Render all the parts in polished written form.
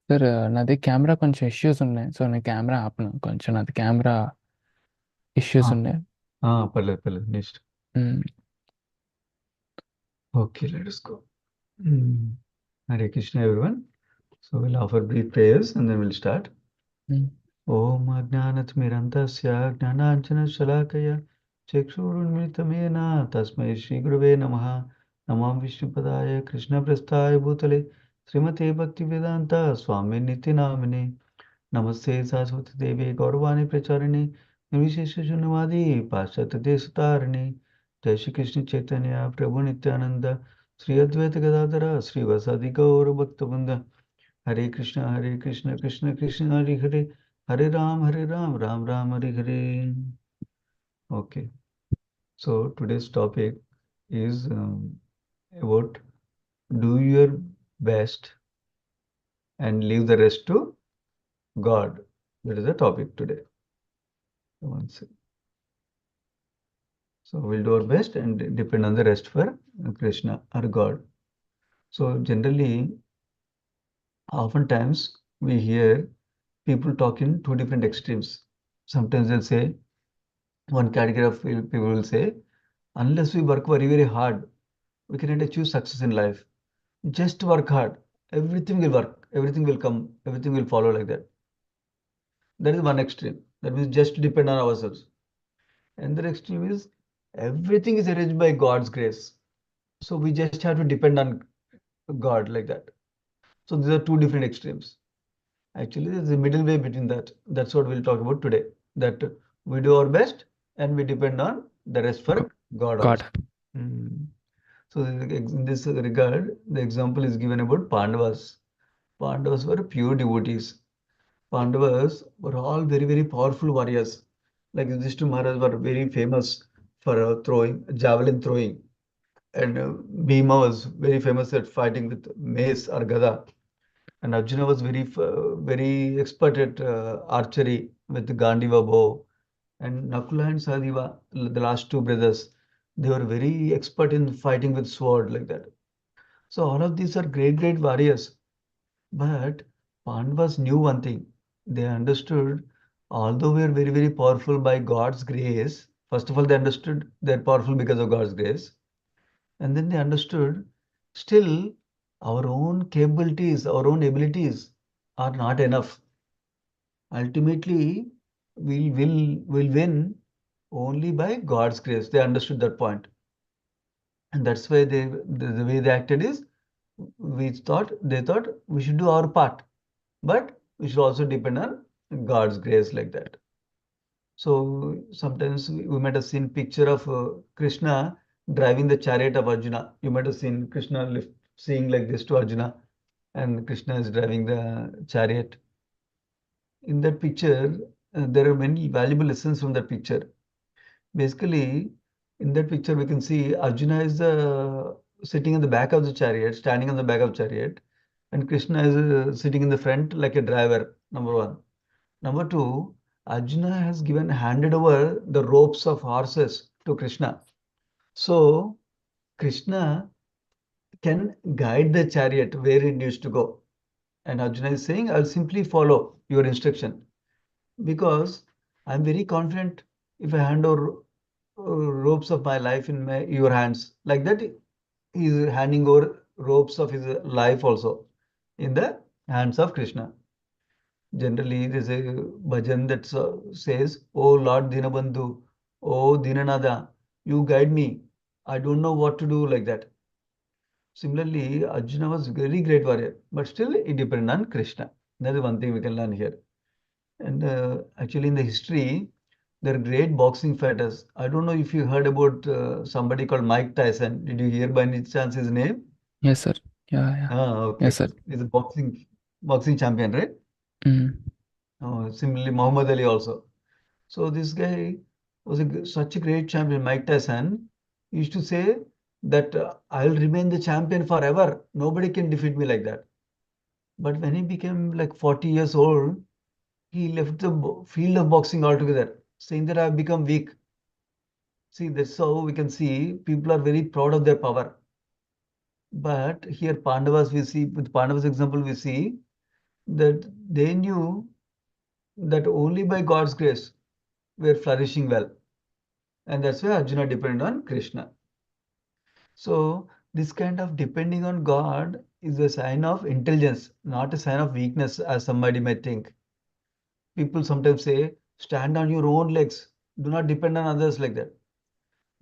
Sir నాది camera కొంచెం issues ఉన్నాయి. సో నేను కెమెరా ఆపను, కొంచెం నాది కెమెరా ఇష్యూస్ ఉన్నాయి. పర్లేదు పర్లేదు next. Hmm. Okay, let us go. Hare Krishna, everyone. So we'll offer brief prayers and then we'll start. Hmm. Om Ajnanatmirandasya Jnananjana Chekshurunmittamena Tasmai Shri Gurave Namaha. Namam Vishnupadaya Krishna Prasthaya Bhutale Srimate Bhaktivedanta Swami Niti Namine Namaste Saraswati Devi Gaurvani Pracharine Nirvishesha Shunyavadi Paschatya Desatarine Jai Shri Krishna Chaitanya Prabhu Nityananda Sri Advaita Gadadhara Sri Vasadi Gaura Bhaktabanda Hare Krishna Krishna Krishna Hare Hare Hare Ram Ram Ram Hare Hare. Okay, so today's topic is about do your best and leave the rest to God. That is the topic today. One second. So we'll do our best and depend on the rest for Krishna or God. So generally, oftentimes we hear people talk in two different extremes. Sometimes they'll say, one category of people will say, unless we work very, very hard, we cannot achieve success in life. Just work hard. Everything will work. Everything will come. Everything will follow like that. That is one extreme. That means just depend on ourselves. Another extreme is everything is arranged by God's grace. So we just have to depend on God like that. So these are two different extremes. Actually, there's a middle way between that. That's what we'll talk about today. That we do our best and we depend on the rest for God God. also. So in this regard, the example is given about Pandavas. Pandavas were pure devotees. Pandavas were all very, very powerful warriors. Like Yudhishthira Maharaj were very famous for throwing, javelin throwing. And Bhima was very famous at fighting with mace or gada. And Arjuna was very expert at archery with the Gandiva bow. And Nakula and Sahadeva, the last two brothers, they were very expert in fighting with sword like that. So all of these are great, great warriors. But Pandavas knew one thing. They understood, although we are very, very powerful by God's grace, first of all, they understood they're powerful because of God's grace. And then they understood, still, our own capabilities, our own abilities are not enough. Ultimately, we'll win only by God's grace. They understood that point. And that's why the way they acted is, they thought we should do our part, but we should also depend on God's grace like that. So sometimes we might have seen picture of Krishna driving the chariot of Arjuna. You might have seen Krishna seeing like this to Arjuna, and Krishna is driving the chariot. In that picture, there are many valuable lessons from that picture. Basically, in that picture, we can see Arjuna is sitting in the back of the chariot, standing on the back of the chariot, and Krishna is sitting in the front like a driver, number one. Number two, Arjuna has handed over the ropes of horses to Krishna. So, Krishna can guide the chariot where it needs to go. And Arjuna is saying, I'll simply follow your instruction because I'm very confident if I hand over ropes of my life in your hands. Like that, he is handing over ropes of his life also in the hands of Krishna. Generally, there's a bhajan that says, "Oh Lord Dinabandhu, oh Dinanada, you guide me. I don't know what to do," like that. Similarly, Arjuna was very great warrior, but still he depended on Krishna. That is one thing we can learn here. And actually, in the history, there are great boxing fighters. I don't know if you heard about somebody called Mike Tyson. Did you hear by any chance his name? Yes sir. Yeah yeah. Okay. Yes sir. He's a boxing champion, right? Similarly, Muhammad Ali also. So this guy was such a great champion, Mike Tyson. He used to say that I'll remain the champion forever. Nobody can defeat me like that. But when he became like 40 years old, he left the field of boxing altogether, saying that I've become weak. See, that's how we can see people are very proud of their power. But here, Pandavas, we see, with Pandavas example, we see that they knew that only by God's grace we're flourishing well. And that's why Arjuna depended on Krishna. So this kind of depending on God is a sign of intelligence, not a sign of weakness, as somebody may think. People sometimes say, stand on your own legs, do not depend on others like that.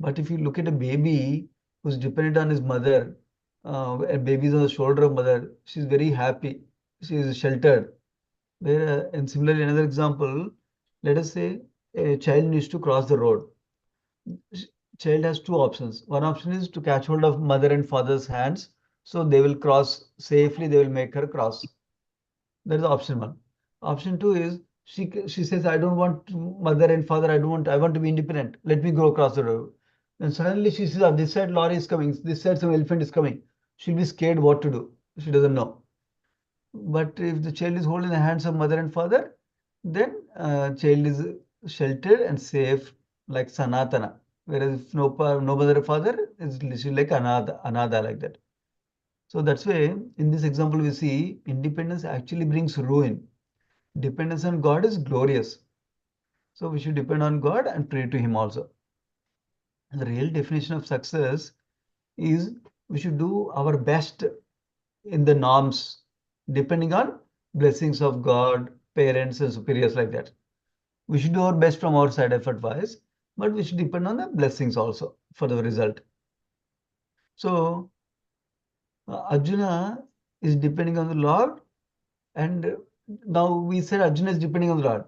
But if you look at a baby who's dependent on his mother, a baby is on the shoulder of mother, she's very happy, she is sheltered. Where, and similarly, another example, let us say a child needs to cross the road. Child has two options. One option is to catch hold of mother and father's hands, so they will cross safely, they will make her cross. That is option one. Option two is she says, I don't want mother and father, I want to be independent. Let me go across the road. And suddenly she sees, oh, this side lorry is coming, this side some elephant is coming. She'll be scared what to do. She doesn't know. But if the child is holding the hands of mother and father, then child is sheltered and safe like Sanatana. Whereas if no mother or father, it's literally like Anada like that. So that's why in this example we see independence actually brings ruin. Dependence on God is glorious. So we should depend on God and pray to Him also. And the real definition of success is we should do our best in the norms, depending on blessings of God, parents, and superiors like that. We should do our best from our side effort wise, but we should depend on the blessings also for the result. So Arjuna is depending on the Lord, and now we said Arjuna is depending on the Lord.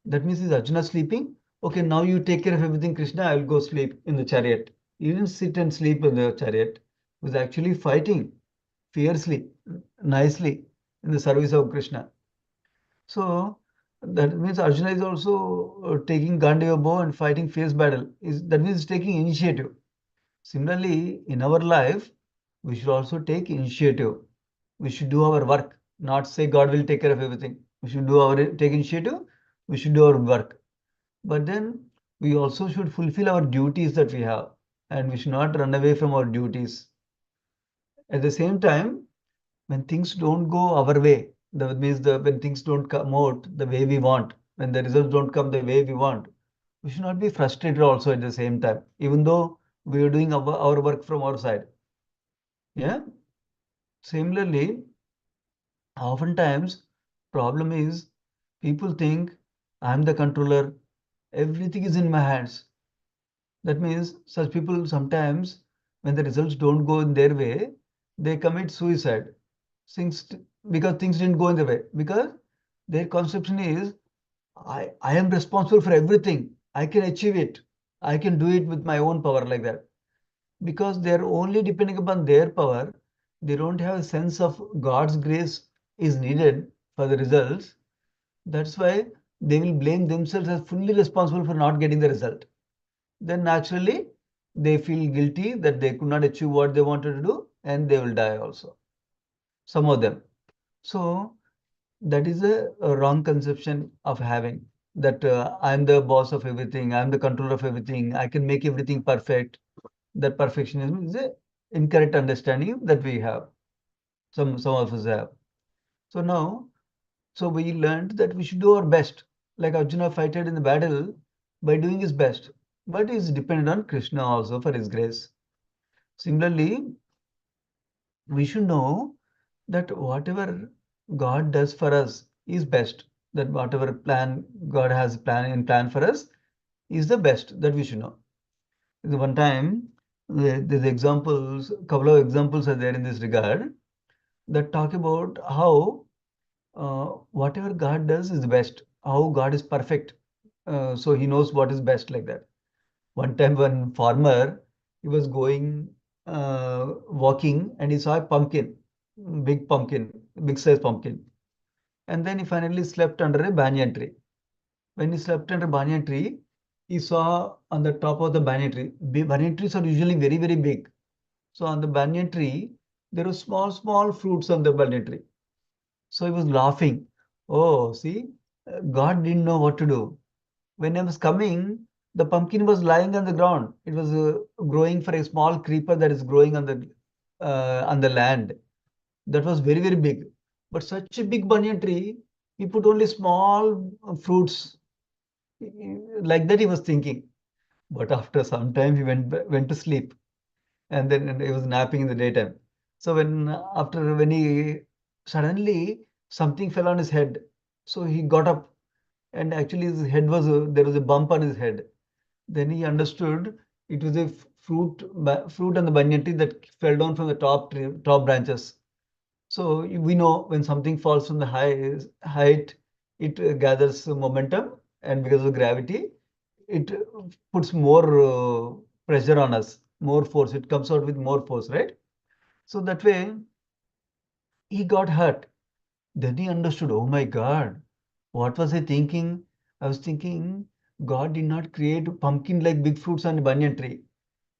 That means is Arjuna sleeping? Okay, now you take care of everything, Krishna. I will go sleep in the chariot. He didn't sit and sleep in the chariot. He was actually fighting fiercely, nicely in the service of Krishna. So that means Arjuna is also taking Gandiva bow and fighting fierce battle. That means taking initiative. Similarly, in our life, we should also take initiative. We should do our work, not say God will take care of everything. We should take initiative. We should do our work. But then we also should fulfill our duties that we have, and we should not run away from our duties. At the same time, when things don't go our way, that means when things don't come out the way we want, when the results don't come the way we want, we should not be frustrated also at the same time, even though we are doing our work from our side. Yeah. Similarly, oftentimes problem is people think I'm the controller, everything is in my hands. That means such people sometimes, when the results don't go in their way, they commit suicide. Things because things didn't go in the way. Because their conception is, I am responsible for everything. I can achieve it. I can do it with my own power like that. Because they're only depending upon their power, they don't have a sense of God's grace is needed for the results. That's why they will blame themselves as fully responsible for not getting the result. Then naturally they feel guilty that they could not achieve what they wanted to do, and they will die also, some of them. So that is a wrong conception of having that I'm the boss of everything, I'm the controller of everything, I can make everything perfect. That perfectionism is a incorrect understanding that we have, some of us have. So now, so we learned that we should do our best, like Arjuna fighted in the battle by doing his best, but is dependent on Krishna also for his grace. Similarly, we should know that whatever God does for us is best. That whatever plan God has plan for us is the best that we should know. One time, there's examples, couple of examples are there in this regard that talk about how whatever God does is the best. How God is perfect, so He knows what is best like that. One time, one farmer, he was going walking, and he saw a pumpkin, big size pumpkin. And then he finally slept under a banyan tree. When he slept under a banyan tree, he saw on the top of the banyan tree, banyan trees are usually very, very big. So on the banyan tree, there were small, small fruits on the banyan tree. So he was laughing. Oh, see, God didn't know what to do. When I was coming, the pumpkin was lying on the ground. It was growing for a small creeper that is growing on the land. That was very, very big. But such a big banyan tree, he put only small fruits. Like that he was thinking. But after some time he went to sleep, and then he was napping in the daytime. So when he suddenly something fell on his head, so he got up, and actually his head was there was a bump on his head. Then he understood it was a fruit on the banyan tree that fell down from the top branches. So we know when something falls from the height, it gathers momentum, and because of gravity, it puts more pressure on us, more force. It comes out with more force, right? So that way, he got hurt. Then he understood, oh my God, what was I thinking? I was thinking God did not create pumpkin like big fruits on a banyan tree.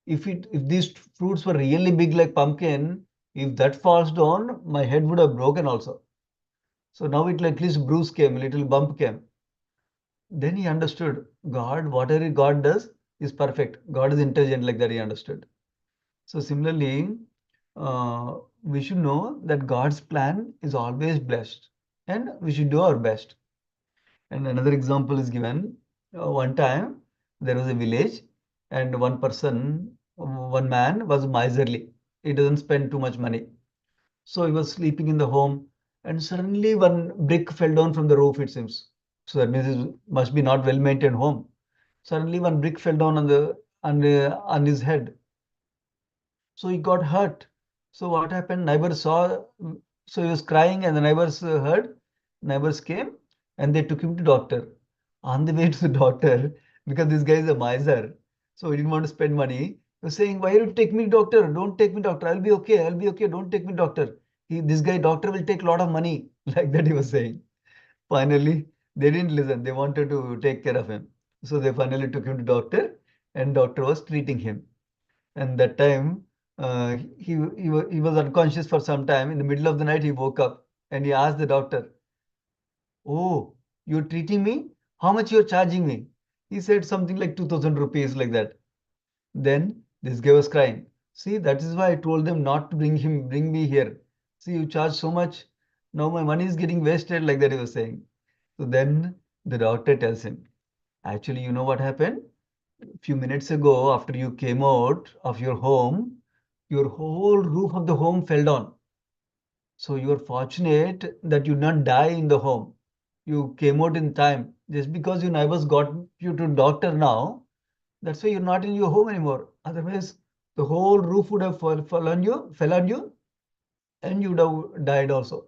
If these fruits were really big like pumpkin, if that falls down, my head would have broken also. So now it at least bruise came, a little bump came. Then he understood God, whatever God does is perfect. God is intelligent, like that he understood. So similarly, we should know that God's plan is always blessed, and we should do our best. And another example is given. One time there was a village, and one man was miserly. He doesn't spend too much money. So he was sleeping in the home, and suddenly one brick fell down from the roof, it seems. So that means it must be not well-maintained home. Suddenly one brick fell down on his head. So he got hurt. So what happened? Neighbors saw, so he was crying, and the neighbors heard. Neighbors came, and they took him to doctor. On the way to the doctor, because this guy is a miser, so he didn't want to spend money. He was saying, "Why you take me to doctor? Don't take me doctor. I'll be okay. I'll be okay. Don't take me doctor. This guy doctor will take a lot of money." Like that he was saying. Finally, they didn't listen. They wanted to take care of him. So they finally took him to doctor, and doctor was treating him. And that time, he was unconscious for some time. In the middle of the night, he woke up, and he asked the doctor, "Oh, you're treating me? How much you're charging me?" He said something like 2000 rupees, like that. Then this guy was crying. "See, that is why I told them not to bring me here. See, you charge so much. Now my money is getting wasted," like that he was saying. So then the doctor tells him, "Actually, you know what happened? A few minutes ago, after you came out of your home, your whole roof of the home fell down. So you are fortunate that you did not die in the home. You came out in time. Just because your neighbors got you to doctor now, that's why you're not in your home anymore. Otherwise, the whole roof would have fell on you, and you would have died also."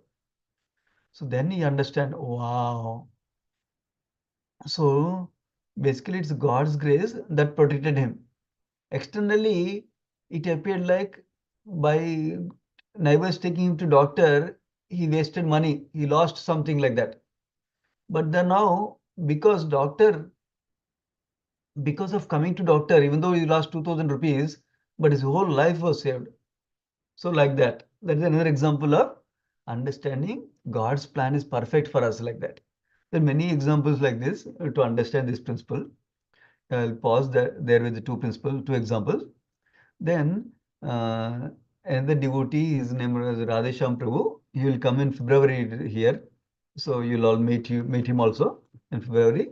So then you understand, wow. So basically, it's God's grace that protected him. Externally, it appeared like by neighbors taking him to doctor, he wasted money. He lost something like that. But then now, because of coming to doctor, even though he lost 2000 rupees, but his whole life was saved. So like that. That is another example of understanding God's plan is perfect for us, like that. There are many examples like this to understand this principle. I'll pause there with the two examples. Then another devotee, his name is Radhesham Prabhu. He will come in February here, so you'll all meet him also in February.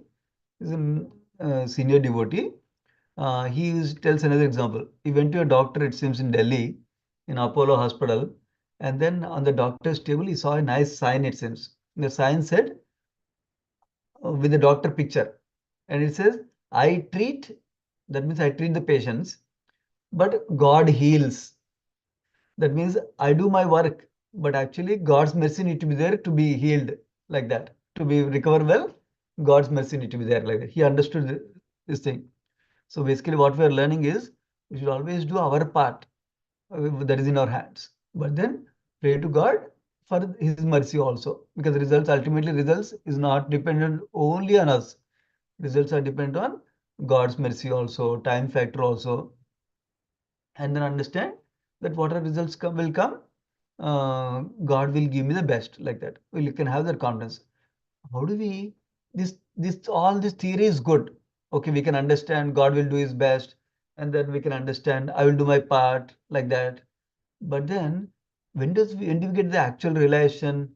He's a senior devotee. Tells another example. He went to a doctor, it seems, in Delhi, in Apollo Hospital, and then on the doctor's table he saw a nice sign. It seems the sign said, with the doctor picture, and it says, "I treat." That means I treat the patients, but God heals. That means I do my work, but actually God's mercy need to be there to be healed, like that. To be recover well, God's mercy need to be there, like that. He understood this thing. So basically what we are learning is we should always do our part that is in our hands. But then pray to God for his mercy also. Because ultimately results is not dependent only on us. Results are dependent on God's mercy also, time factor also, and then understand that whatever results will come, God will give me the best, like that. You can have that confidence. How do we, all this theory is good. Okay, we can understand God will do his best, and then we can understand I will do my part, like that. But then when do we get the actual realization?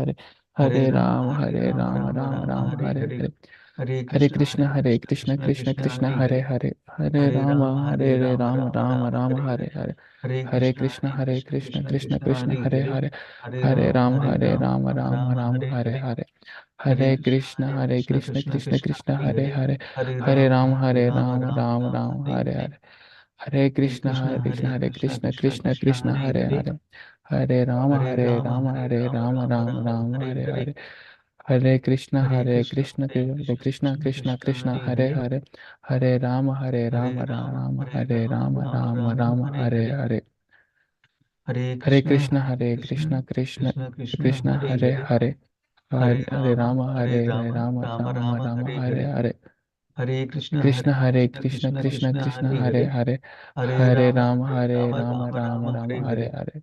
అరే हरे राम हरे हरे राम राम राम राम राम राम हरे हरे हरे, हरे। हरे हरे कृष्ण हरे कृष्ण कृष्ण कृष्ण कृष्ण कृष्ण हरे हरे हरे, हरे। हरे हरे राम राम हरे रे राम राम राम राम राम हरे हरे हरे, हरे। हरे कृष्ण हरे कृष्ण कृष्ण कृष्ण कृष्ण कृष्ण कृष्ण हरे हरे हरे, हरे। हरे राम हरे राम राम राम राम हरे हरे हरे, हरे। हरे कृष्ण हरे कृष्ण कृष्ण कृष्ण हरे हरे। हरे राम हरे राम राम राम हरे हरे। हरे कृष्ण हरे कृष्ण कृष्ण कृष्ण हरे हरे। हरे राम राम राम हरे हरे।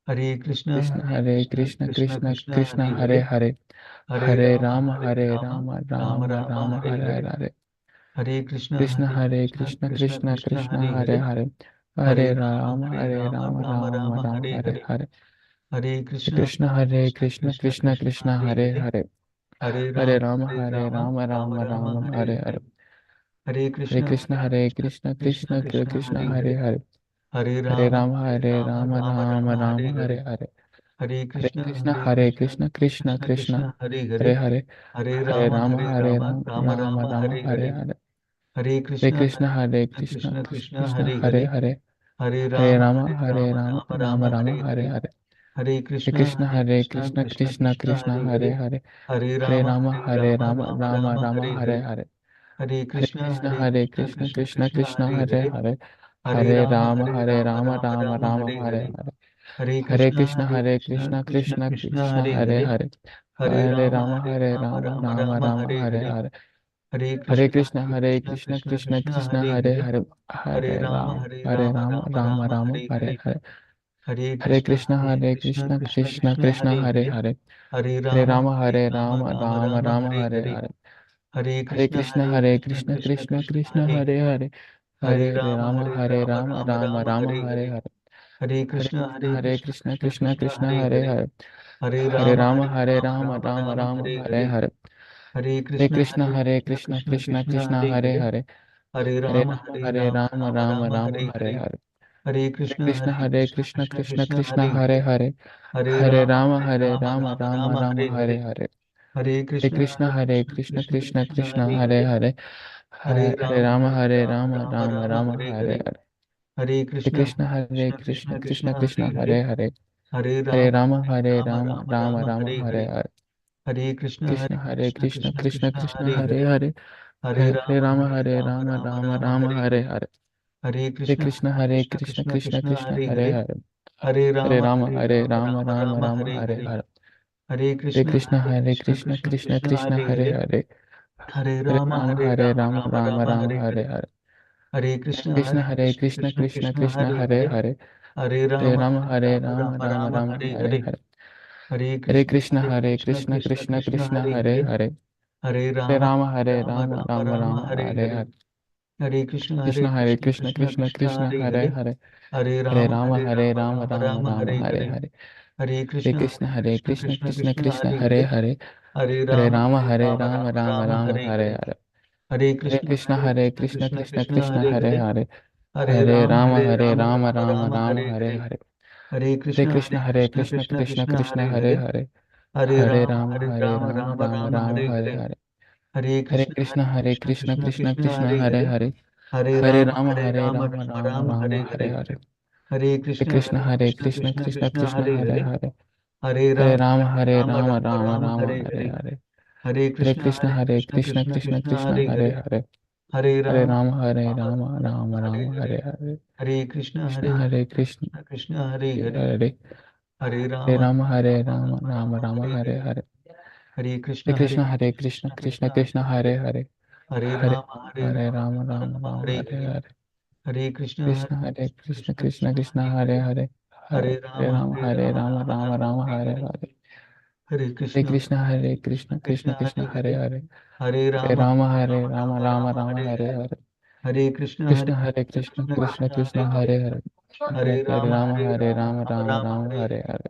हरे कृष्ण कृष्ण कृष्ण कृष्ण हरे हरे। हरे राम हरे राम राम राम हरे हरे। हरे कृष्ण कृष्ण कृष्ण हरे हरे। हरे राम राम राम हरे हरे। हरे कृष्ण कृष्ण कृष्ण हरे हरे। हरे राम राम राम हरे हरे। हरे कृष्ण कृष्ण कृष्ण हरे हरे। हरे राम राम राम हरे हरे। हरे कृष्ण कृष्ण कृष्ण हरे हरे। हरे राम राम राम हरे हरे। हरे कृष्ण कृष्ण कृष्ण हरे हरे। हरे राम राम राम हरे हरे। हरे कृष्ण कृष्ण कृष्ण हरे हरे। हरे राम राम हरे हरे। हरे कृष्ण कृष्ण कृष्ण हरे हरे। हरे राम राम हरे हरे। हरे कृष्ण कृष्ण कृष्ण हरे हरे। हरे राम राम हरे हरे। हरे कृष्ण कृष्ण कृष्ण हरे हरे। हरे राम हरे हरे। हरे कृष्ण कृष्ण कृष्ण हरे हरे। हरे राम राम हरे हरे। हरे कृष्ण कृष्ण कृष्ण हरे हरे। हरे राम राम हरे हरे। हरे कृष्ण कृष्ण कृष्ण हरे हरे। हरे राम हरे हरे। हरे कृष्ण कृष्ण कृष्ण हरे हरे। हरे राम हरे हरे। हरे कृष्ण कृष्ण कृष्ण हरे हरे। हरे राम हरे हरे। हरे कृष्ण कृष्ण कृष्ण हरे हरे। हरे राम हरे हरे। हरे कृष्ण कृष्ण कृष्ण हरे हरे। हरे राम हरे हरे। हरे कृष्ण कृष्ण कृष्ण हरे हरे। हरे राम हरे हरे। हरे कृष्ण कृष्ण कृष्ण हरे हरे। हरे राम हरे हरे। हरे कृष्ण कृष्ण कृष्ण हरे हरे। हरे राम हरे हरे। हरे कृष्ण कृष्ण कृष्ण हरे हरे। हरे राम हरे हरे। हरे कृष्ण कृष्ण कृष्ण हरे हरे। हरे राम हरे हरे। हरे कृष्ण कृष्ण कृष्ण हरे हरे। हरे राम हरे हरे। हरे कृष्ण कृष्ण कृष्ण हरे हरे। हरे राम हरे हरे। हरे कृष्ण कृष्ण कृष्ण हरे हरे। हरे राम हरे हरे। हरे कृष्ण कृष्ण कृष्ण हरे हरे। हरे राम हरे हरे। हरे कृष्ण कृष्ण कृष्ण हरे हरे। हरे राम हरे हरे। हरे कृष्ण कृष्ण कृष्ण हरे हरे। हरे राम हरे हरे। हरे कृष्ण कृष्ण कृष्ण हरे हरे। हरे राम हरे हरे। हरे कृष्ण कृष्ण कृष्ण हरे हरे। हरे राम हरे हरे। हरे कृष्ण कृष्ण कृष्ण हरे हरे। हरे राम हरे हरे। हरे कृष्ण कृष्ण कृष्ण हरे हरे। हरे राम हरे हरे। कृष्ण हरे राम हरे हरे। हरे कृष्ण कृष्ण कृष्ण हरे हरे। हरे राम हरे हरे। हरे कृष्ण कृष्ण कृष्ण हरे हरे। हरे राम हरे हरे। हरे कृष्ण कृष्ण कृष्ण हरे हरे। हरे राम हरे हरे। हरे कृष्ण कृष्ण हरे हरे। हरे राम राम हरे हरे।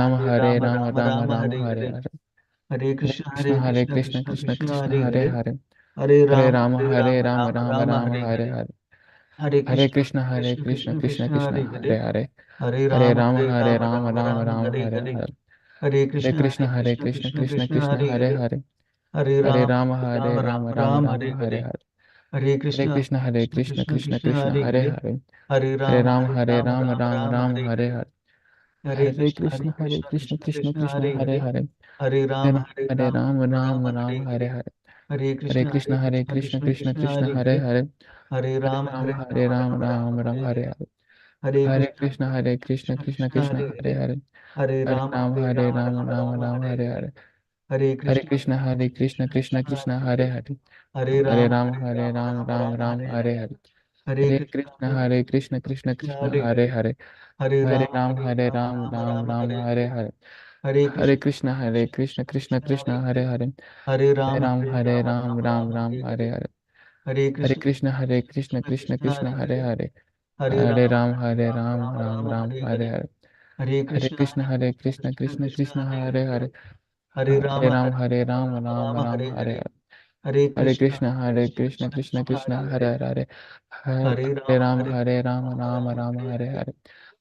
हरे राम राम राम राम राम हरे हरे हरे, हरे, हरे हरे कृष्ण कृष्ण कृष्ण कृष्ण कृष्ण हरे हरे हरे, हरे, हरे हरे राम राम राम राम राम राम हरे हरे हरे, हरे, हरे कृष्ण कृष्ण कृष्ण कृष्ण कृष्ण कृष्ण कृष्ण हरे हरे हरे, हरे, हरे राम राम राम हरे हरे हरे, हरे, हरे कृष्ण कृष्ण कृष्ण कृष्ण हरे हरे हरे, हरे, हरे राम राम राम राम हरे हरे हरे, हरे, हरे कृष्ण कृष्ण कृष्ण कृष्ण हरे हरे हरे, हरे, हरे राम राम राम हरे हरे, हरे कृष्ण कृष्ण कृष्ण हरे हरे, हरे राम राम राम हरे हरे, हरे कृष्ण कृष्ण कृष्ण हरे हरे, हरे राम राम राम हरे हरे, हरे कृष्ण कृष्ण कृष्ण हरे हरे, हरे राम राम राम हरे हरे, हरे कृष्ण कृष्ण कृष्ण हरे हरे, हरे राम राम राम हरे हरे, हरे कृष्ण कृष्ण कृष्ण हरे हरे, हरे राम राम राम हरे हरे, हरे कृष्ण कृष्ण कृष्ण हरे हरे, हरे राम राम राम हरे हरे, हरे कृष्ण कृष्ण कृष्ण हरे हरे, हरे राम राम राम हरे हरे, हरे कृष्ण कृष्ण कृष्ण हरे हरे, हरे Ram Ram Ram Hare Hare, Hare Hare Krishna, Krishna, Krishna Krishna Krishna, Krishna, Krishna, Hare Hare Hare, Hare, Hare Rama, Rama, Rama Rama, Rama, Hare Hare Hare.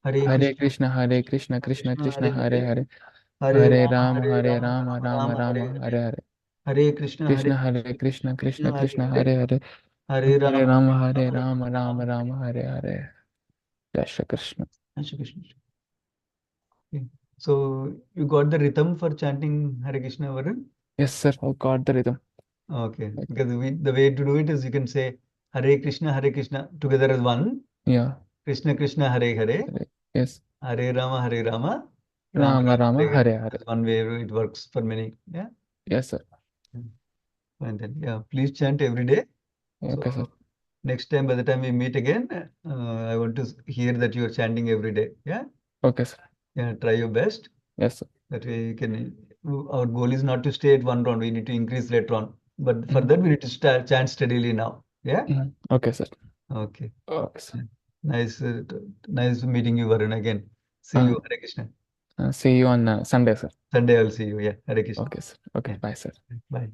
Hare, Hare Hare Krishna, Krishna, Hare Krishna Krishna, Krishna, Krishna Hare Krishna, Hare, Hare Hare. Hare Hare Rama, Rama, Hare Rama Rama, Rama, Rama, Rama, Rama, Hare Hare Hare, Hare. Hare Krishna, Hare Krishna Krishna, Hare Krishna Krishna, Krishna, Krishna Hare Krishna, Hare, Hare Hare. Hare Hare Rama, Rama, Hare Hare Rama, Rama, Rama, Rama, Rama, Hare Rama, Hare. Hare Hare. Jai Shri Krishna. Jai Shri Krishna. Okay. So you got the rhythm for chanting Hare Krishna, Varun? Yes, sir. I got the rhythm. Okay. Like, Because the way to do it is you can say Hare Krishna together as one. yeah. Krishna Krishna, Hare Hare. Yes. Hare Rama, Hare Rama. Rama Rama, Rama, Rama, Hare Hare. Hare Hare. That's one way it works for many. Yeah. Yes, sir. And then, yeah, please chant every day. Okay, sir. So next time, by the time we meet again, I want to hear that you are chanting every day. Yeah. Okay, sir. Yeah. Try your best. Yes, sir. That way you can. Our goal is not to stay at one round. We need to increase later on. But for Mhm. that, we need to start chant steadily now. Yeah. Mhm. Okay, sir. Okay. Okay, sir. Yeah. Nice, nice meeting you, Varun, again. See Uh, you, Hare Krishna. See you on Sunday, sir. Sunday I'll see you. Yeah. Hare Krishna. Okay, sir. Okay, Yeah. bye, sir. Bye.